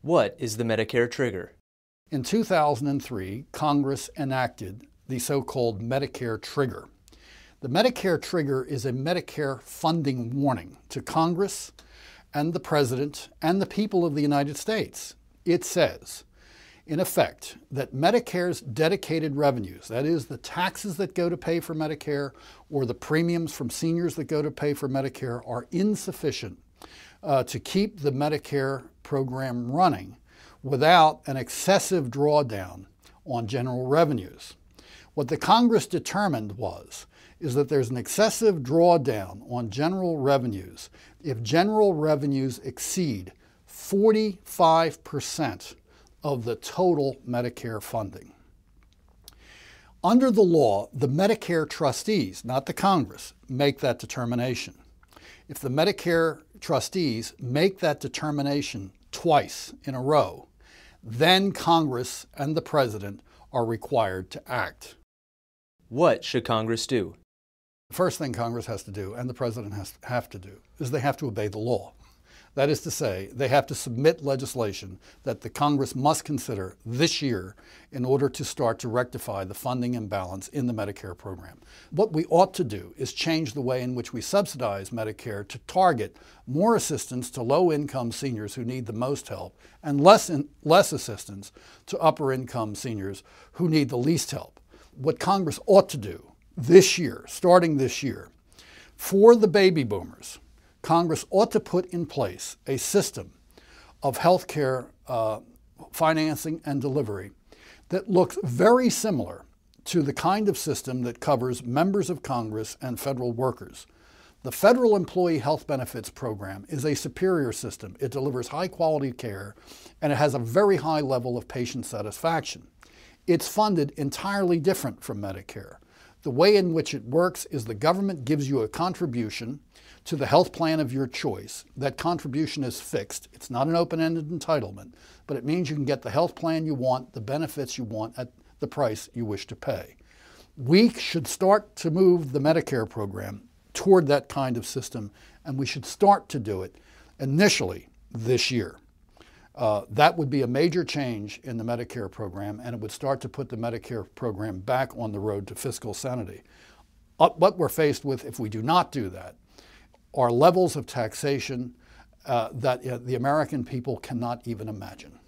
What is the Medicare trigger? In 2003, Congress enacted the so-called Medicare trigger. The Medicare trigger is a Medicare funding warning to Congress and the President and the people of the United States. It says, in effect, that Medicare's dedicated revenues, that is, the taxes that go to pay for Medicare or the premiums from seniors that go to pay for Medicare, are insufficient to keep the Medicare program running without an excessive drawdown on general revenues. What the Congress determined is that there's an excessive drawdown on general revenues if general revenues exceed 45% of the total Medicare funding. Under the law, the Medicare trustees, not the Congress, make that determination. If the Medicare trustees make that determination twice in a row, then Congress and the President are required to act. What should Congress do? The first thing Congress has to do, and the President have to do, is they have to obey the law. That is to say, they have to submit legislation that the Congress must consider this year in order to start to rectify the funding imbalance in the Medicare program. What we ought to do is change the way in which we subsidize Medicare to target more assistance to low-income seniors who need the most help and less assistance to upper-income seniors who need the least help. What Congress ought to do this year, starting this year, for the baby boomers, Congress ought to put in place a system of health care financing and delivery that looks very similar to the kind of system that covers members of Congress and federal workers. The Federal Employee Health Benefits Program is a superior system. It delivers high-quality care, and it has a very high level of patient satisfaction. It's funded entirely different from Medicare. The way in which it works is the government gives you a contribution to the health plan of your choice. That contribution is fixed. It's not an open-ended entitlement, but it means you can get the health plan you want, the benefits you want at the price you wish to pay. We should start to move the Medicare program toward that kind of system, and we should start to do it initially this year. That would be a major change in the Medicare program, and it would start to put the Medicare program back on the road to fiscal sanity. What we're faced with if we do not do that are levels of taxation that the American people cannot even imagine.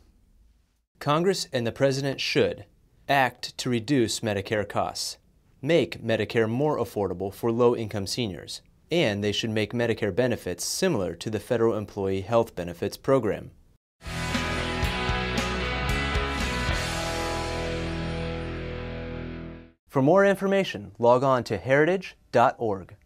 Congress and the President should act to reduce Medicare costs, make Medicare more affordable for low-income seniors, and they should make Medicare benefits similar to the Federal Employee Health Benefits Program. For more information, log on to heritage.org.